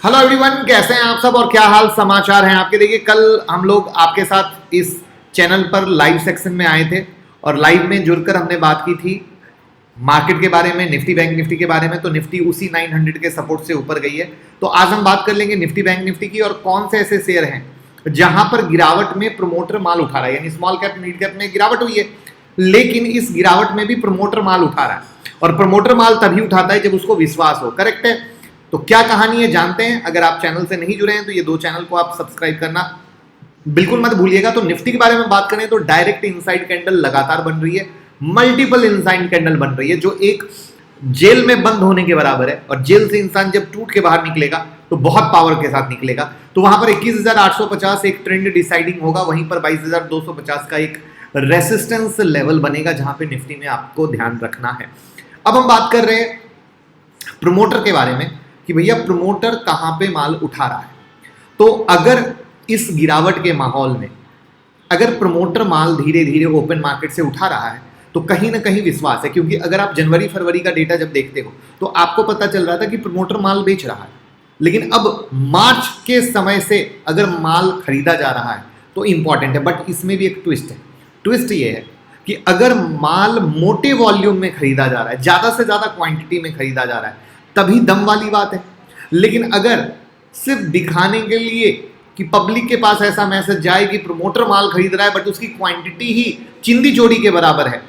Hello everyone, कैसे हैं आप सब और क्या हाल समाचार हैं आपके। देखिए, कल हम लोग आपके साथ इस चैनल पर लाइव सेक्शन में आए थे और लाइव में जुड़कर हमने बात की थी मार्केट के बारे में, निफ्टी बैंक निफ्टी के बारे में। तो निफ्टी उसी 900 के सपोर्ट से ऊपर गई है। तो आज हम बात कर लेंगे निफ्टी बैंक निफ्टी की और कौन से ऐसे शेयर हैं जहां पर गिरावट में प्रमोटर माल उठा रहा है। यानी स्मॉल कैप मिड कैप में गिरावट हुई है, लेकिन इस गिरावट में भी प्रमोटर माल उठा रहा है और प्रमोटर माल तभी उठाता है जब उसको विश्वास हो। करेक्ट है। तो क्या कहानी है जानते हैं। अगर आप चैनल से नहीं जुड़े हैं तो ये दो चैनल को आप सब्सक्राइब करना बिल्कुल मत भूलिएगा। तो निफ्टी के बारे में बात करें तो डायरेक्ट इनसाइड कैंडल लगातार बन रही है, मल्टीपल इनसाइड कैंडल बन रही है जो एक जेल में बंद होने के बराबर है। और जेल से इंसान जब टूट के बाहर निकलेगा तो बहुत पावर के साथ निकलेगा। तो वहां पर 21,850 एक ट्रेंड डिसाइडिंग होगा, वहीं पर 22,250 का एक रेसिस्टेंस लेवल बनेगा जहां पे निफ्टी में आपको ध्यान रखना है। अब हम बात कर रहे हैं प्रमोटर के बारे में कि भैया प्रमोटर कहां पे माल उठा रहा है। तो अगर इस गिरावट के माहौल में अगर प्रमोटर माल धीरे धीरे ओपन मार्केट से उठा रहा है तो कहीं ना कहीं विश्वास है, क्योंकि अगर आप जनवरी फरवरी का डेटा जब देखते हो तो आपको पता चल रहा था कि प्रमोटर माल बेच रहा है। लेकिन अब मार्च के समय से अगर माल खरीदा जा रहा है तो इंपॉर्टेंट है, बट इसमें भी एक ट्विस्ट है। ट्विस्ट ये है कि अगर माल मोटे वॉल्यूम में खरीदा जा रहा है, ज़्यादा से ज़्यादा क्वांटिटी में खरीदा जा रहा है, तभी दम वाली बात है। लेकिन अगर सिर्फ दिखाने के लिए कि पब्लिक के पास ऐसा मैसेज जाए कि प्रमोटर माल खरीद रहा है बट उसकी क्वांटिटी ही चिंदी चोरी के बराबर है,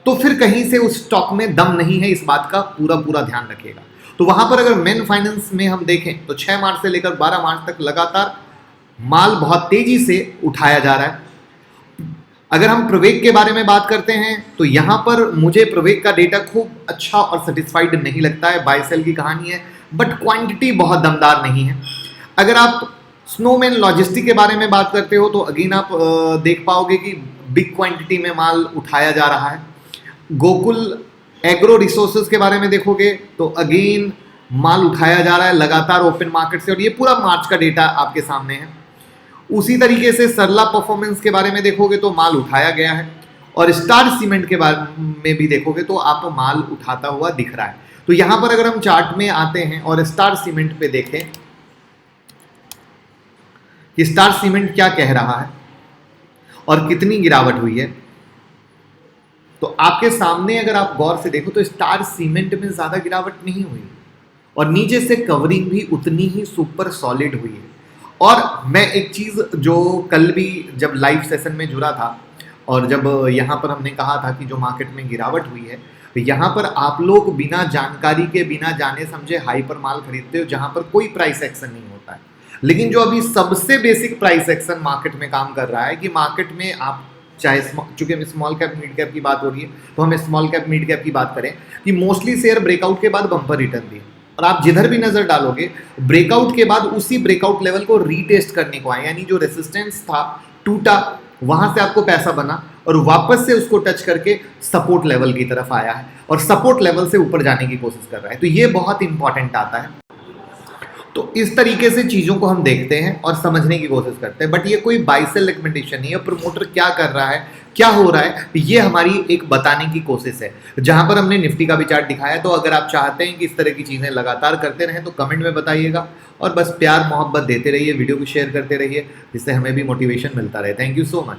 तो फिर कहीं से उस स्टॉक में दम नहीं है। इस बात का पूरा पूरा ध्यान रखिएगा। तो वहां पर अगर मेन फाइनेंस में हम देखें तो 6 मार्च से लेकर 12 मार्च तक लगातार माल बहुत तेजी से उठाया जा रहा है। अगर हम प्रवेग के बारे में बात करते हैं तो यहां पर मुझे प्रवेग का डेटा खूब अच्छा और सेटिस्फाइड नहीं लगता है। बाय सेल की कहानी है बट क्वांटिटी बहुत दमदार नहीं है। अगर आप स्नोमैन लॉजिस्टिक के बारे में बात करते हो तो अगेन आप देख पाओगे कि बिग क्वांटिटी में माल उठाया जा रहा है। गोकुल एग्रो रिसोर्सेज के बारे में देखोगे तो अगेन माल उठाया जा रहा है लगातार ओपन मार्केट से, और ये पूरा मार्च का डेटा आपके सामने है। उसी तरीके से सरला परफॉर्मेंस के बारे में देखोगे तो माल उठाया गया है, और स्टार सीमेंट के बारे में भी देखोगे तो आपको माल उठाता हुआ दिख रहा है। तो यहां पर अगर हम चार्ट में आते हैं और स्टार सीमेंट पे देखें कि स्टार सीमेंट क्या कह रहा है और कितनी गिरावट हुई है, तो आपके सामने अगर आप गौर से देखो तो स्टार सीमेंट में ज्यादा गिरावट नहीं हुई और नीचे से कवरिंग भी उतनी ही सुपर सॉलिड हुई है। और मैं एक चीज़ जो कल भी जब लाइव सेशन में जुड़ा था और जब यहाँ पर हमने कहा था कि जो मार्केट में गिरावट हुई है, तो यहाँ पर आप लोग बिना जानकारी के, बिना जाने समझे हाइपर माल खरीदते हो जहाँ पर कोई प्राइस एक्शन नहीं होता है। लेकिन जो अभी सबसे बेसिक प्राइस एक्शन मार्केट में काम कर रहा है कि मार्केट में आप चाहे, चूंकि हम स्मॉल कैप मिड कैप की बात हो रही है तो हम स्मॉल कैप मिड कैप की बात करें कि मोस्टली शेयर ब्रेकआउट के बाद बम्पर रिटर्न दिए, और आप जिधर भी नजर डालोगे ब्रेकआउट के बाद उसी ब्रेकआउट लेवल को रीटेस्ट करने को आए। यानी जो रेसिस्टेंस था टूटा, वहां से आपको पैसा बना और वापस से उसको टच करके सपोर्ट लेवल की तरफ आया है और सपोर्ट लेवल से ऊपर जाने की कोशिश कर रहा है। तो ये बहुत इंपॉर्टेंट आता है। तो इस तरीके से चीज़ों को हम देखते हैं और समझने की कोशिश करते हैं, बट ये कोई बाय सेल रिकमेंडेशन नहीं है। प्रमोटर क्या कर रहा है, क्या हो रहा है, ये हमारी एक बताने की कोशिश है। जहां पर हमने निफ्टी का भी चार्ट दिखाया, तो अगर आप चाहते हैं कि इस तरह की चीज़ें लगातार करते रहें तो कमेंट में बताइएगा और बस प्यार मोहब्बत देते रहिए, वीडियो को शेयर करते रहिए, जिससे हमें भी मोटिवेशन मिलता रहे। Thank you so much.